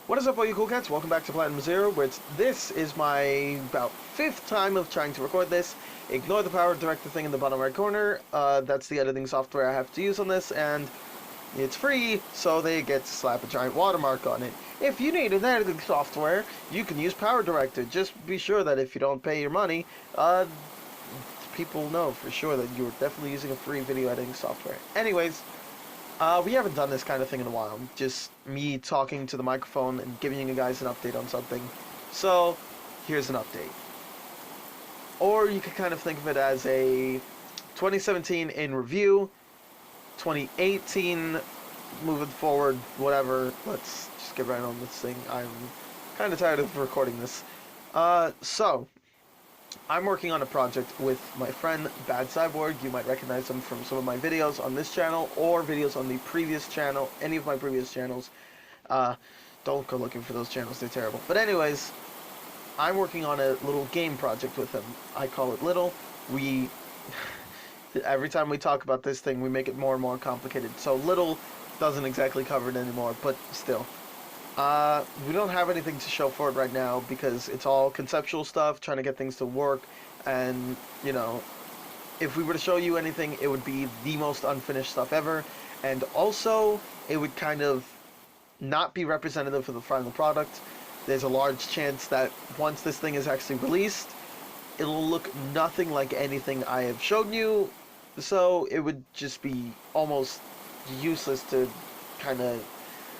What is up, all you cool cats? Welcome back to Platinum Zero, where this is my about 5th time of trying to record this. Ignore the power director thing in the bottom right corner. That's the editing software I have to use on this, and it's free, so they get to slap a giant watermark on it. If you need an editing software, you can use Power Director. Just be sure that if you don't pay your money, people know for sure that you're definitely using a free video editing software. Anyways, we haven't done this kind of thing in a while. Just me talking to the microphone and giving you guys an update on something. So, here's an update. Or you could kind of think of it as a 2017 in review, 2018 moving forward, whatever. Let's just get right on this thing. I'm kind of tired of recording this. So, I'm working on a project with my friend Bad Cyborg. You might recognize him from some of my videos on this channel or videos on the previous channel, any of my previous channels. Don't go looking for those channels, they're terrible. But anyways, I'm working on a little game project with him. I call it little. Every time we talk about this thing, we make it more and more complicated. So little doesn't exactly cover it anymore, but still. We don't have anything to show for it right now because it's all conceptual stuff, trying to get things to work, and, you know, if we were to show you anything, it would be the most unfinished stuff ever, and also, it would kind of not be representative of the final product. There's a large chance that once this thing is actually released, it'll look nothing like anything I have shown you, so it would just be almost useless to kind of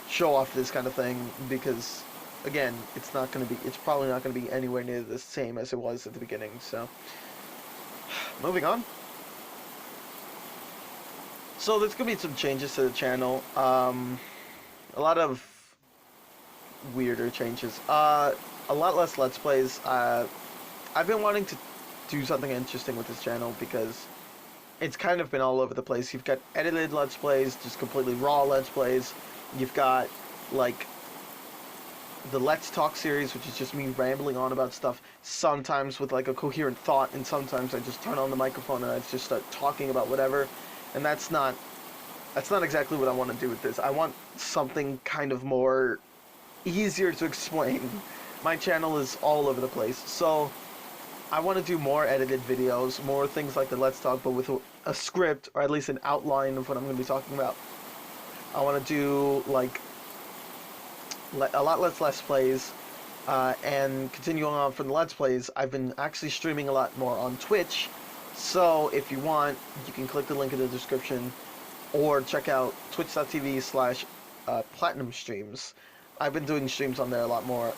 show off this kind of thing because, again, it's probably not going to be anywhere near the same as it was at the beginning. So, moving on. So there's going to be some changes to the channel. A lot of weirder changes. A lot less Let's Plays. I've been wanting to do something interesting with this channel because it's kind of been all over the place. You've got edited Let's Plays, just completely raw Let's Plays. You've got, like, the Let's Talk series, which is just me rambling on about stuff, sometimes with, like, a coherent thought, and sometimes I just turn on the microphone and I just start talking about whatever, and that's not exactly what I want to do with this. I want something kind of more easier to explain. My channel is all over the place, so I want to do more edited videos, more things like the Let's Talk, but with a script, or at least an outline of what I'm going to be talking about. I want to do, like, a lot less Let's Plays, and continuing on from the Let's Plays, I've been actually streaming a lot more on Twitch, so if you want, you can click the link in the description, or check out twitch.tv/platinum streams. I've been doing streams on there a lot more.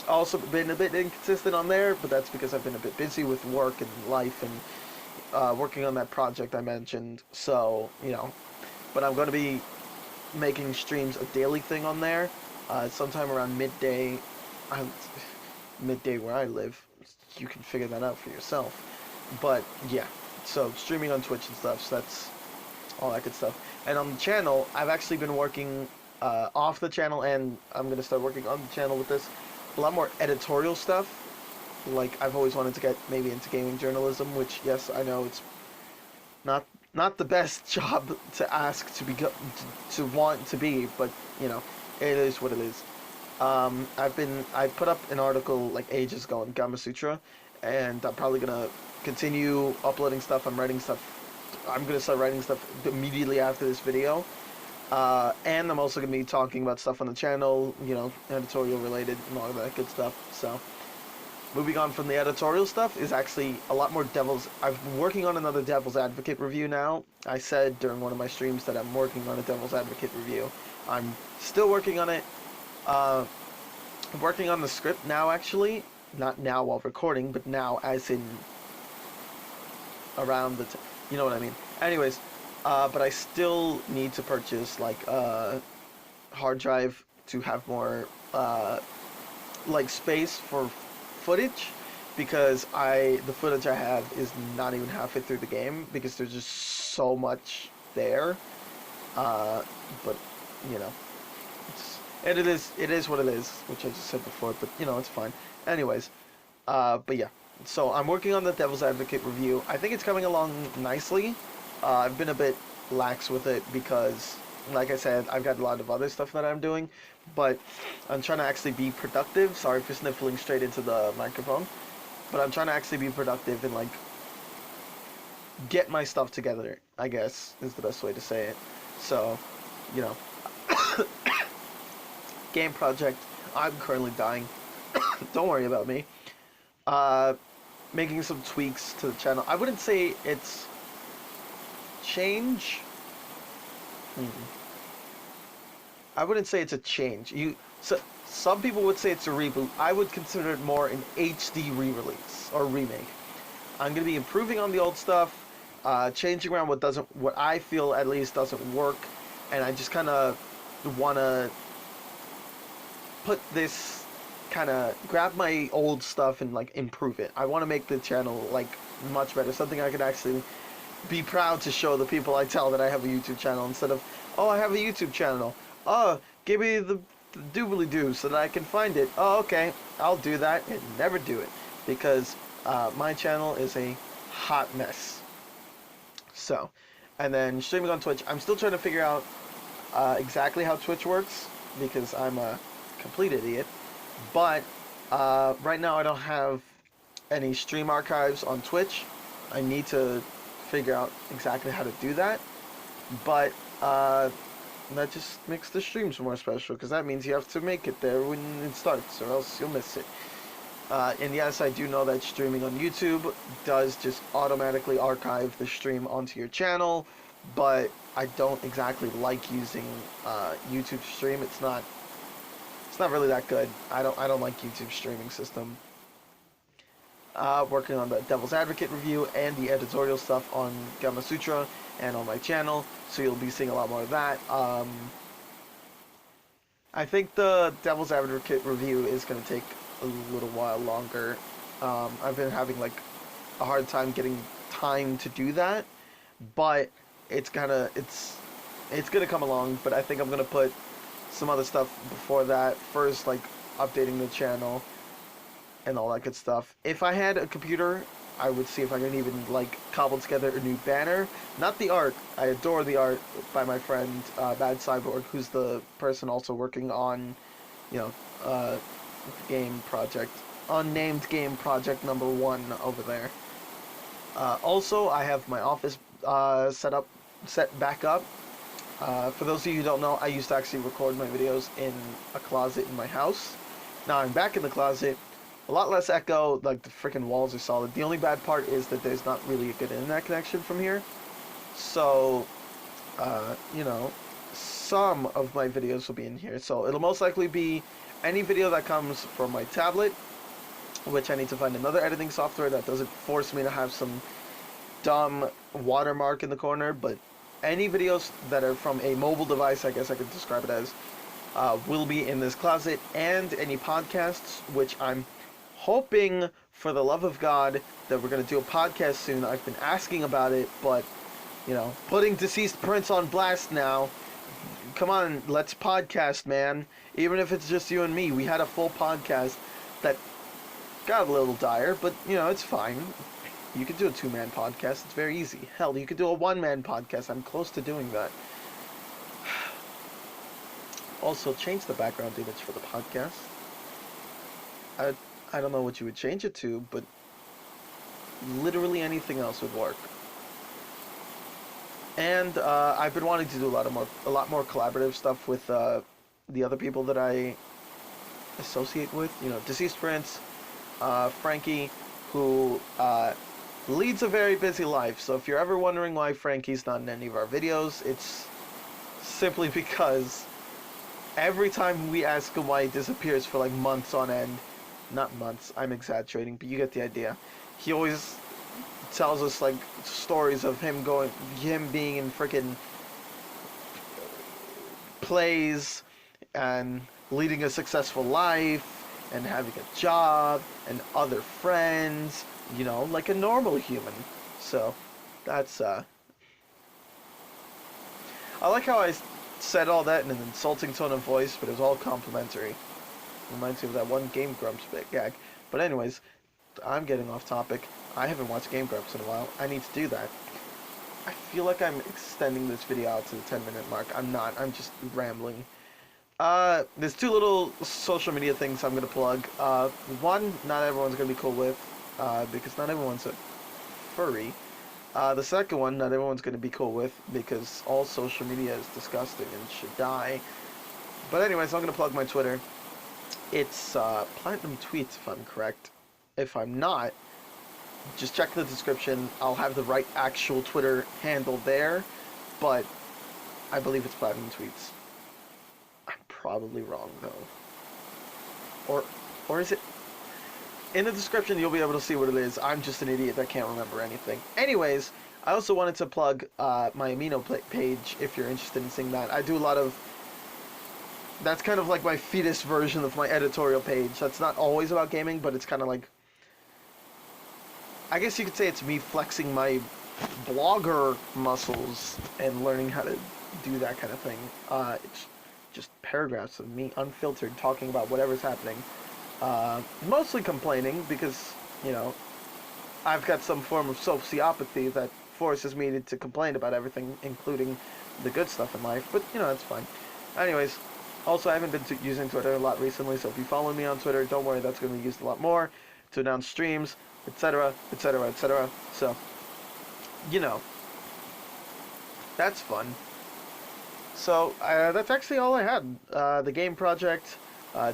Also been a bit inconsistent on there, but that's because I've been a bit busy with work and life and working on that project I mentioned, so, you know, but I'm going to be making streams a daily thing on there, sometime around midday. Midday where I live. You can figure that out for yourself. But yeah, so streaming on Twitch and stuff. So that's all that good stuff. And on the channel, I've actually been working off the channel, and I'm gonna start working on the channel with this. A lot more editorial stuff. Like, I've always wanted to get maybe into gaming journalism, which, yes, I know it's not the best job to ask to want to be, but, you know, it is what it is. I put up an article like ages ago on Gamma Sutra, and I'm probably gonna continue uploading stuff. I'm gonna start writing stuff immediately after this video, and I'm also gonna be talking about stuff on the channel, you know, editorial related and all of that good stuff. So, moving on from the editorial stuff is actually a lot more I've been working on another Devil's Advocate review now. I said during one of my streams that I'm working on a Devil's Advocate review. I'm still working on it. I'm working on the script now, actually. Not now while recording, but now as in around you know what I mean. Anyways, but I still need to purchase, like, a hard drive to have more, like, space for footage, because the footage I have is not even halfway through the game because there's just so much there. But, you know, it is what it is, which I just said before, but, you know, it's fine. Anyways, but yeah, so I'm working on the Devil's Advocate review. I think it's coming along nicely. I've been a bit lax with it because like I said, I've got a lot of other stuff that I'm doing, but I'm trying to actually be productive. Sorry for sniffling straight into the microphone, but I'm trying to actually be productive and like get my stuff together, I guess is the best way to say it. So, you know, game project. I'm currently dying. Don't worry about me. Uh, Making some tweaks to the channel. I wouldn't say it's change. Hmm. I wouldn't say it's a change. Some people would say it's a reboot. I would consider it more an HD re-release or remake. I'm gonna be improving on the old stuff, changing around what I feel at least doesn't work, and I just kind of wanna put this kind of grab my old stuff and like improve it. I want to make the channel like much better, something I can actually be proud to show the people I tell that I have a YouTube channel instead of, oh, I have a YouTube channel. Oh, give me the doobly doo so that I can find it. Oh, okay, I'll do that and never do it because my channel is a hot mess. So, and then streaming on Twitch, I'm still trying to figure out exactly how Twitch works because I'm a complete idiot. But right now I don't have any stream archives on Twitch. I need to figure out exactly how to do that. But that just makes the streams more special because that means you have to make it there when it starts or else you'll miss it. And yes, I do know that streaming on YouTube does just automatically archive the stream onto your channel, but I don't exactly like using YouTube stream. It's not really that good. I don't like YouTube streaming system. Working on the Devil's Advocate review and the editorial stuff on Gamma Sutra and on my channel, so you'll be seeing a lot more of that. I think the Devil's Advocate review is going to take a little while longer. I've been having like a hard time getting time to do that, but it's gonna come along. But I think I'm gonna put some other stuff before that first, like updating the channel and all that good stuff. If I had a computer, I would see if I can even like cobble together a new banner. Not the art. I adore the art by my friend Bad Cyborg, who's the person also working on, you know, game project, unnamed game project number 1 over there. Also, I have my office set back up. For those of you who don't know, I used to actually record my videos in a closet in my house. Now I'm back in the closet. A lot less echo, like the freaking walls are solid. The only bad part is that there's not really a good internet connection from here. So, you know, some of my videos will be in here. So it'll most likely be any video that comes from my tablet, which I need to find another editing software that doesn't force me to have some dumb watermark in the corner, but any videos that are from a mobile device, I guess I could describe it as, will be in this closet, and any podcasts, which I'm hoping for the love of God that we're going to do a podcast soon. I've been asking about it, but, you know, putting Deceased Prince on blast now. Come on, let's podcast, man. Even if it's just you and me. We had a full podcast that got a little dire, but, you know, it's fine. You could do a 2-man podcast. It's very easy. Hell, you could do a 1-man podcast. I'm close to doing that. Also, change the background image for the podcast. I don't know what you would change it to, but literally anything else would work. And I've been wanting to do a lot more collaborative stuff with the other people that I associate with. You know, Deceased Prince, Frankie, who leads a very busy life. So if you're ever wondering why Frankie's not in any of our videos, it's simply because every time we ask him why he disappears for like months on end, not months, I'm exaggerating, but you get the idea. He always tells us like stories of him being in freaking plays and leading a successful life and having a job and other friends, you know, like a normal human. So that's I like how I said all that in an insulting tone of voice, but it was all complimentary. Reminds me of that one Game Grumps gag. But anyways, I'm getting off topic. I haven't watched Game Grumps in a while. I need to do that. I feel like I'm extending this video out to the 10-minute mark. I'm not. I'm just rambling. There's two little social media things I'm gonna plug. One, not everyone's gonna be cool with, because not everyone's a furry. The second one, not everyone's gonna be cool with, because all social media is disgusting and should die. But anyways, I'm gonna plug my Twitter. It's Platinum Tweets, if I'm correct. If I'm not, just check the description. I'll have the right actual Twitter handle there, but I believe it's Platinum Tweets. I'm probably wrong though. Or is it? In the description, you'll be able to see what it is. I'm just an idiot that can't remember anything. Anyways, I also wanted to plug my Amino page if you're interested in seeing that. I do a lot of. That's kind of like my fetus version of my editorial page. That's not always about gaming, but it's kind of like. I guess you could say it's me flexing my blogger muscles and learning how to do that kind of thing. It's just paragraphs of me unfiltered talking about whatever's happening. Mostly complaining because, you know, I've got some form of sociopathy that forces me to complain about everything, including the good stuff in life, but, you know, that's fine. Anyways, also, I haven't been using Twitter a lot recently, so if you follow me on Twitter, don't worry, that's going to be used a lot more to announce streams, etc., etc., etc. So, you know, that's fun. So, that's actually all I had. The game project,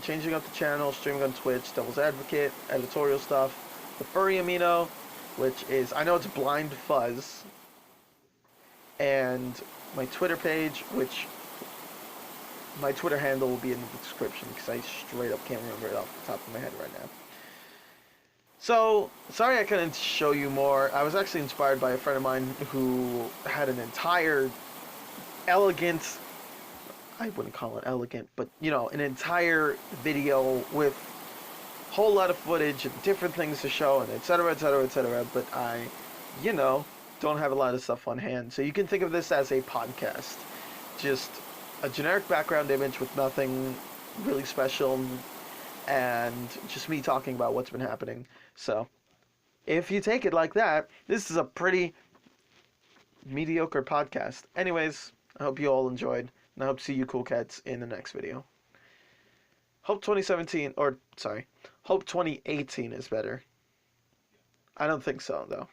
changing up the channel, streaming on Twitch, Devil's Advocate, editorial stuff, the Furry Amino, which is, I know it's Blind Fuzz, and my Twitter page, which my Twitter handle will be in the description because I straight up can't remember it off the top of my head right now. So, sorry I couldn't show you more. I was actually inspired by a friend of mine who had an entire elegant, I wouldn't call it elegant, but, you know, an entire video with a whole lot of footage and different things to show and etc., etc., etc., but I, you know, don't have a lot of stuff on hand. So you can think of this as a podcast. Just a generic background image with nothing really special and just me talking about what's been happening. So, if you take it like that, this is a pretty mediocre podcast. Anyways, I hope you all enjoyed, and I hope to see you cool cats in the next video. Hope 2017, or sorry, hope 2018 is better. I don't think so, though.